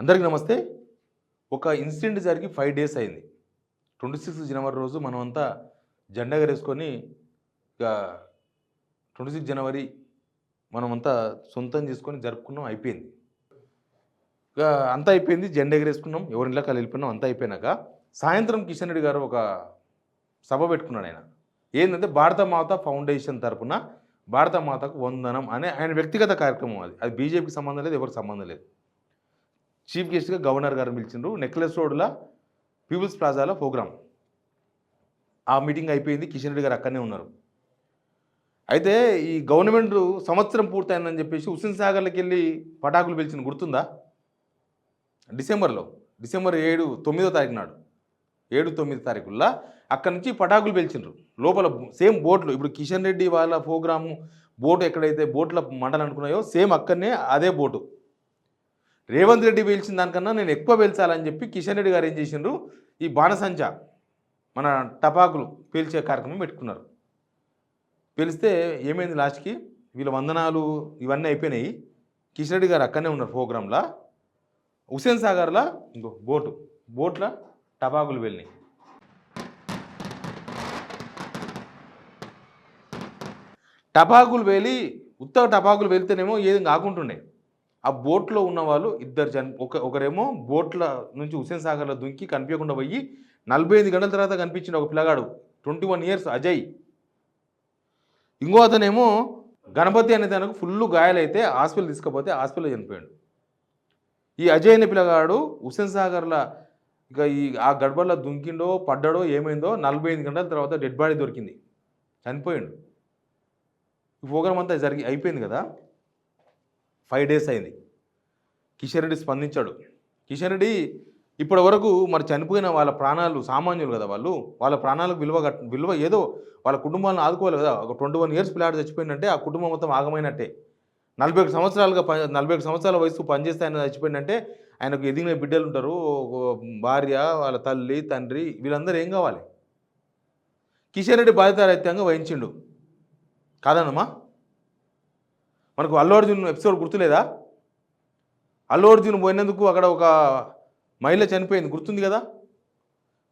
అందరికీ నమస్తే. ఒక ఇన్సిడెంట్ జరిగి 5 డేస్ అయింది. 26 జనవరి రోజు మనమంతా జెండా ఎగరేసుకొని ఇక 26 జనవరి మనమంతా సొంతం చేసుకొని జరుపుకున్నాం, అయిపోయింది. ఇక అంతా అయిపోయింది, జెండా ఎగరేసుకున్నాం, ఎవరింట్లోకి వాళ్ళు వెళ్ళిపోయినాం. అంతా అయిపోయినాక సాయంత్రం కిషన్ రెడ్డి గారు ఒక సభ పెట్టుకున్నాడు. ఆయన ఏంటంటే భారతమాత ఫౌండేషన్ తరపున భారతమాతకు వందనం అనే ఆయన వ్యక్తిగత కార్యక్రమం. అది బీజేపీకి సంబంధం లేదు, ఎవరికి సంబంధం లేదు. చీఫ్ గెస్ట్గా గవర్నర్ గారు పిలిచిండ్రు. నెక్లెస్ రోడ్ల పీపుల్స్ ప్లాజాలో ప్రోగ్రామ్. ఆ మీటింగ్ అయిపోయింది, కిషన్ రెడ్డి గారు అక్కడనే ఉన్నారు. అయితే ఈ గవర్నమెంట్ సంవత్సరం పూర్తయిందని చెప్పేసి హుస్సేన్ సాగర్కి వెళ్ళి పటాకులు పిలిచింది, గుర్తుందా? డిసెంబర్ 7, 9వ తారీఖు నాడు 7, 9 తారీఖుల్లో అక్కడి నుంచి పటాకులు పిలిచిండ్రు. లోపల సేమ్ బోట్లు, ఇప్పుడు కిషన్ రెడ్డి వాళ్ళ ప్రోగ్రాము బోటు ఎక్కడైతే బోట్ల మంటలు అనుకున్నాయో సేమ్ అక్కడనే అదే బోటు. రేవంత్ రెడ్డి పేల్చిన దానికన్నా నేను ఎక్కువ పేల్చాలని చెప్పి కిషన్ రెడ్డి గారు ఏం చేసిండ్రు, ఈ బాణసంచ మన టపాకులు పేల్చే కార్యక్రమం పెట్టుకున్నారు. పేలిస్తే ఏమైంది, లాస్ట్కి వీళ్ళ వందనాలు ఇవన్నీ అయిపోయినాయి. కిషన్ రెడ్డి గారు అక్కడనే ఉన్నారు ప్రోగ్రాంలో. హుస్సేన్ సాగర్లో ఇంకో బోట్ల టపాకులు వెళ్ళినాయి. టపాకులు వేలి ఉత్తర టపాకులు వెళ్తేనేమో ఏది కాకుంటుండే. ఆ బోట్లో ఉన్న వాళ్ళు ఇద్దరు ఒకరేమో బోట్ల నుంచి హుస్సేన్ సాగర్లో దుంకి కనిపించకుండా పోయి 45 గంటల తర్వాత కనిపించిన ఒక పిల్లగాడు 21 ఇయర్స్ అజయ్. ఇంకో అతనేమో గణపతి అనే తనకు ఫుల్ గాయాలైతే హాస్పిటల్ తీసుకుపోతే హాస్పిటల్లో చనిపోయాడు. ఈ అజయ్ అనే పిల్లగాడు హుస్సేన్ సాగర్లో ఇక ఆ గడపల్లో దుంకిండో పడ్డాడో ఏమైందో 45 గంటల తర్వాత డెడ్ బాడీ దొరికింది, చనిపోయాడు. ఈ ప్రోగ్రామ్ అంతా అయిపోయింది కదా, 5 డేస్ అయింది. కిషన్ రెడ్డి స్పందించాడు. కిషన్ రెడ్డి ఇప్పటి వరకు మరి చనిపోయిన వాళ్ళ ప్రాణాలు సామాన్యులు కదా, వాళ్ళ ప్రాణాలకు విలువ ఏదో వాళ్ళ కుటుంబాలను ఆదుకోవాలి కదా. ఒక 21 ఇయర్స్ పిల్లాడు చచ్చిపోయిందంటే ఆ కుటుంబం మొత్తం ఆగమైనట్టే. 41 సంవత్సరాల వయసు పనిచేస్తే ఆయన చచ్చిపోయిందంటే ఆయనకు ఎదిగిన బిడ్డలు ఉంటారు, భార్య, వాళ్ళ తల్లి, తండ్రి, వీళ్ళందరూ ఏం కావాలి? కిషన్ రెడ్డి బాధ్యతారహితంగా వహించిండు కాదన్నమా. మనకు అల్లు అర్జున్ ఎపిసోడ్ గుర్తులేదా? అల్లు అర్జున్ పోయినందుకు అక్కడ ఒక మహిళ చనిపోయింది, గుర్తుంది కదా.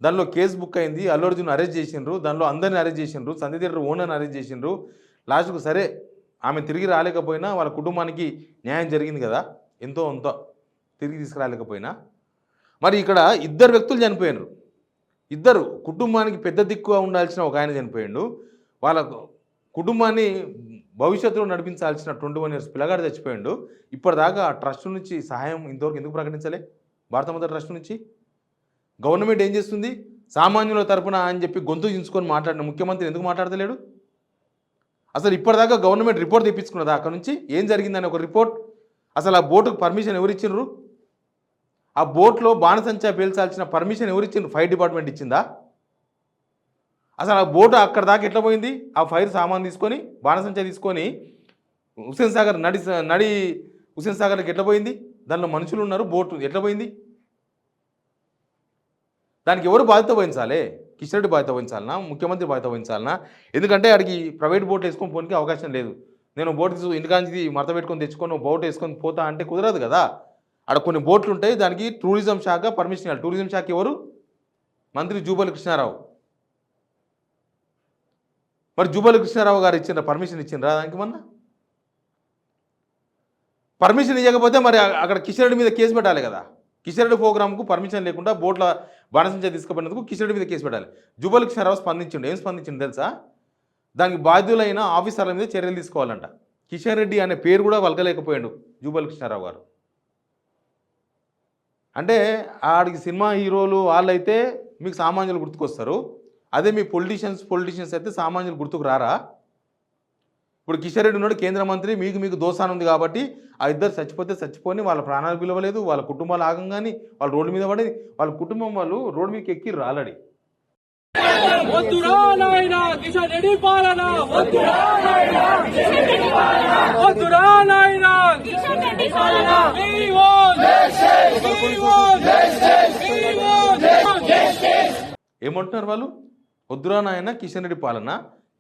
దానిలో కేసు బుక్ అయింది, అల్లు అర్జున్ అరెస్ట్ చేసిండ్రు, దానిలో అందరిని అరెస్ట్ చేసిండ్రు, సంధ్య థియేటర్ ఓనర్ని అరెస్ట్ చేసిండ్రు. లాస్ట్కు సరే ఆమె తిరిగి రాలేకపోయినా వాళ్ళ కుటుంబానికి న్యాయం జరిగింది కదా, ఎంతో తిరిగి తీసుకురాలేకపోయినా. మరి ఇక్కడ ఇద్దరు వ్యక్తులు చనిపోయినారు. ఇద్దరు కుటుంబానికి పెద్ద దిక్కుగా ఉండాల్సిన ఒక ఆయన చనిపోయిండు. వాళ్ళ కుటుంబాన్ని భవిష్యత్తులో నడిపించాల్సిన 21 ఇయర్స్ పిల్లగాడు చచ్చిపోయిండు. ఇప్పటిదాకా ఆ ట్రస్ట్ నుంచి సహాయం ఇంతవరకు ఎందుకు ప్రకటించలే? భారతమాత ట్రస్ట్ నుంచి గవర్నమెంట్ ఏం చేస్తుంది? సామాన్యుల తరపున అని చెప్పి గొంతు చించుకొని మాట్లాడిన ముఖ్యమంత్రి ఎందుకు మాట్లాడతలేడు? అసలు ఇప్పటిదాకా గవర్నమెంట్ రిపోర్ట్ తెప్పించుకున్నదా? అక్కడ నుంచి ఏం జరిగిందని ఒక రిపోర్ట్. అసలు ఆ బోటుకు పర్మిషన్ ఎవరు ఇచ్చిండ్రు? ఆ బోట్లో బాణసంచా పేల్చాల్సిన పర్మిషన్ ఎవరు ఇచ్చిండ్రు? ఫైర్ డిపార్ట్మెంట్ ఇచ్చిందా? అసలు ఆ బోటు అక్కడ దాకా ఎట్లా పోయింది? ఆ ఫైర్ సామాన్ తీసుకొని బాణసంచా తీసుకొని హుస్సేన్ సాగర్ నడి హుస్సేన్ సాగర్కి ఎట్లా పోయింది? దానిలో మనుషులు ఉన్నారు, బోటు ఎట్లా పోయింది? దానికి ఎవరు బాధ్యత వహించాలి? కిషన్ రెడ్డి బాధ్యత వహించాలనా? ముఖ్యమంత్రి బాధ్యత వహించాలనా? ఎందుకంటే అడిగి ప్రైవేట్ బోట్ వేసుకొని పోనికి అవకాశం లేదు. నేను బోటు ఇంటికాంచి మడత పెట్టుకొని తెచ్చుకొని బోట్ వేసుకొని పోతా అంటే కుదరదు కదా. అక్కడ కొన్ని బోట్లు ఉంటాయి, దానికి టూరిజం శాఖ పర్మిషన్ ఇవ్వాలి. టూరిజం శాఖ ఎవరు? మంత్రి జూపల్లి కృష్ణారావు. మరి జూపల్లి కృష్ణారావు గారు పర్మిషన్ ఇచ్చిండ్రా దానికి? మొన్న పర్మిషన్ ఇవ్వకపోతే మరి అక్కడ కిషన్ రెడ్డి మీద కేసు పెట్టాలి కదా. కిషన్ రెడ్డి ప్రోగ్రామ్కు పర్మిషన్ లేకుండా బోట్ల బాణసంచా తీసుకుపోయినందుకు కిషన్ రెడ్డి మీద కేసు పెట్టాలి. జూపల్లి కృష్ణారావు స్పందించిండు. ఏం స్పందించిండు తెలుసా? దానికి బాధ్యులైన ఆఫీసర్ల మీద చర్యలు తీసుకోవాలంట. కిషన్ రెడ్డి అనే పేరు కూడా వలకలేకపోయాడు జూపల్లి కృష్ణారావు గారు. అంటే ఆడికి సినిమా హీరోలు వాళ్ళైతే మీకు సామాన్యులు గుర్తుకొస్తారు, అదే మీ పొలిటీషియన్స్ అయితే సామాన్యులు గుర్తుకు రారా? ఇప్పుడు కిషన్ రెడ్డి ఉన్నాడు కేంద్ర మంత్రి, మీకు దోసానం ఉంది కాబట్టి ఆ ఇద్దరు చచ్చిపోతే చచ్చిపోని, వాళ్ళ ప్రాణాలు పిలవలేదు, వాళ్ళ కుటుంబాలు ఆగంగాని వాళ్ళు రోడ్డు మీద పడి వాళ్ళ కుటుంబం వాళ్ళు రోడ్డు మీదకి ఎక్కిర్రు ఆల్రెడీ. ఏమంటున్నారు వాళ్ళు? వద్దురా నాయన కిషన్ రెడ్డి పాలన,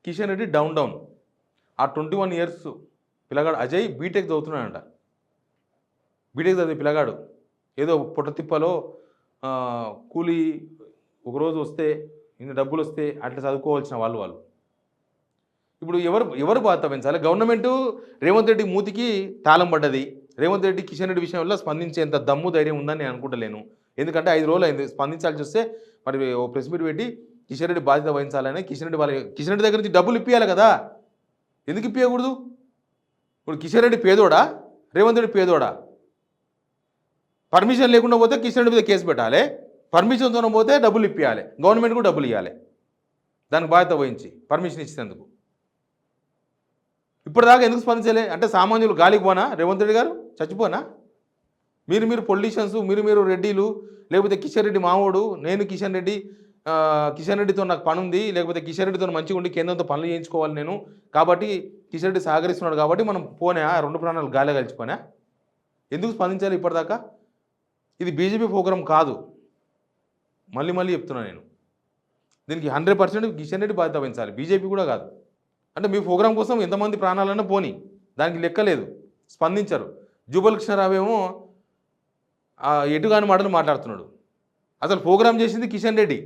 కిషన్ రెడ్డి డౌన్. ఆ 21 ఇయర్స్ పిల్లగాడు అజయ్ బీటెక్ చదువుతున్నాడంట. బీటెక్ చదివే పిల్లగాడు ఏదో పొట్టతిప్పలో కూలీ ఒకరోజు వస్తే ఇన్ని డబ్బులు వస్తే అట్లా చదువుకోవాల్సిన వాళ్ళు ఇప్పుడు ఎవరు బాధ తవ్వించాలి? గవర్నమెంటు రేవంత్ రెడ్డి మూతికి తాళం పడ్డది. రేవంత్ రెడ్డి కిషన్ రెడ్డి విషయంలో స్పందించేంత దమ్ము ధైర్యం ఉందని నేను అనుకుంటలేను. ఎందుకంటే 5 రోజులు అయింది స్పందించాల్సి వస్తే మరి ఓ ప్రెస్ మీట్ పెట్టి కిషన్ రెడ్డి బాధ్యత వహించాలని కిషన్ రెడ్డి దగ్గర నుంచి డబ్బులు ఇప్పియాలి కదా, ఎందుకు ఇప్పియకూడదు? ఇప్పుడు కిషన్ రెడ్డి పేదోడా, రేవంత్ రెడ్డి పేదోడా? పర్మిషన్ లేకుండా పోతే కిషన్ రెడ్డి మీద కేసు పెట్టాలి, పర్మిషన్తో పోతే డబ్బులు ఇప్పియాలి, గవర్నమెంట్ కూడా డబ్బులు ఇవ్వాలి దానికి బాధ్యత వహించి పర్మిషన్ ఇచ్చినందుకు. ఇప్పటిదాకా ఎందుకు స్పందించలే? అంటే సామాన్యులు గాలికి పోనా? రేవంత్ రెడ్డి గారు చచ్చిపోనా? మీరు పొలిటీషియన్స్, మీరు రెడ్డిలు, లేకపోతే కిషన్ రెడ్డి మావోడు, నేను కిషన్ రెడ్డితో నాకు పని ఉంది, లేకపోతే కిషన్ రెడ్డితో మంచిగా ఉండి కేంద్రంతో పనులు చేయించుకోవాలి నేను, కాబట్టి కిషన్ రెడ్డి సహకరిస్తున్నాడు కాబట్టి మనం పోనా? 2 ప్రాణాలు గాలి కలిసిపోనా? ఎందుకు స్పందించాలి ఇప్పటిదాకా? ఇది బీజేపీ ప్రోగ్రాం కాదు, మళ్ళీ చెప్తున్నాను నేను. దీనికి 100% కిషన్ రెడ్డి బాధ్యత వహించాలి, బీజేపీ కూడా కాదు. అంటే మీ ప్రోగ్రాం కోసం ఎంతమంది ప్రాణాలన్నా పోని, దానికి లెక్కలేదు, స్పందించరు. జూపల్ కృష్ణారావు ఏమో ఎటుగాని మాటలు మాట్లాడుతున్నాడు. అసలు ప్రోగ్రాం చేసింది కిషన్ రెడ్డి,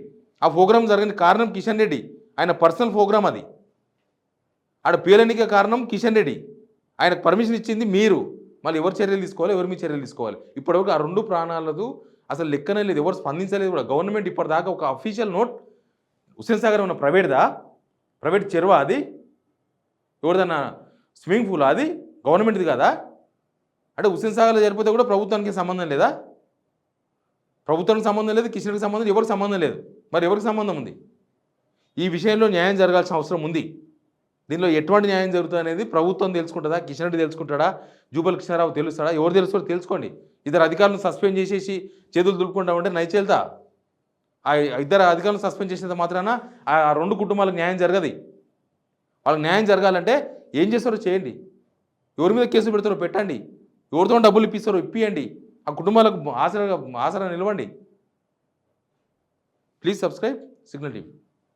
ఆ ప్రోగ్రాం జరిగిన కారణం కిషన్ రెడ్డి, ఆయన పర్సనల్ ప్రోగ్రాం అది. ఆడ పేలనిక కారణం కిషన్ రెడ్డి, ఆయనకు పర్మిషన్ ఇచ్చింది మీరు. మళ్ళీ ఎవరు చర్యలు తీసుకోవాలి, ఎవరు మీ చర్యలు తీసుకోవాలి? ఇప్పటివరకు ఆ 2 ప్రాణాలదు అసలు లెక్కనే లేదు, ఎవరు స్పందించలేదు కూడా. గవర్నమెంట్ ఇప్పటిదాకా ఒక అఫీషియల్ నోట్, హుస్సేన్ సాగర్ ఉన్న ప్రైవేట్ చెరువు అది, ఎవరిదన్నా స్విమ్మింగ్ పూల్ అది, గవర్నమెంట్ది కదా? అంటే హుస్సేన్ సాగర్లో జరిగిపోతే కూడా ప్రభుత్వానికి సంబంధం లేదా? ప్రభుత్వానికి సంబంధం లేదు, కిషన్కి సంబంధం, ఎవరికి సంబంధం లేదు. మరి ఎవరికి సంబంధం ఉంది? ఈ విషయంలో న్యాయం జరగాల్సిన అవసరం ఉంది. దీనిలో ఎటువంటి న్యాయం జరుగుతుంది అనేది ప్రభుత్వం తెలుసుకుంటుందా, కిషన్ రెడ్డి తెలుసుకుంటాడా, జూపల్ కృష్ణారావు తెలుస్తాడా? ఎవరు తెలుస్తారో తెలుసుకోండి. ఇద్దరు అధికారులను సస్పెండ్ చేసేసి చేతులు దులుపుకుంటా ఉంటే నైచేల్తా. ఆ ఇద్దరు అధికారులను సస్పెండ్ చేసినంత మాత్రాన ఆ 2 కుటుంబాలకు న్యాయం జరగదు. వాళ్ళకి న్యాయం జరగాలంటే ఏం చేస్తారో చేయండి, ఎవరి మీద కేసు పెడతారో పెట్టండి, ఎవరితో డబ్బులు ఇప్పిస్తారో ఇప్పియండి, ఆ కుటుంబాలకు ఆసరా నిలవండి. Please subscribe signal TV.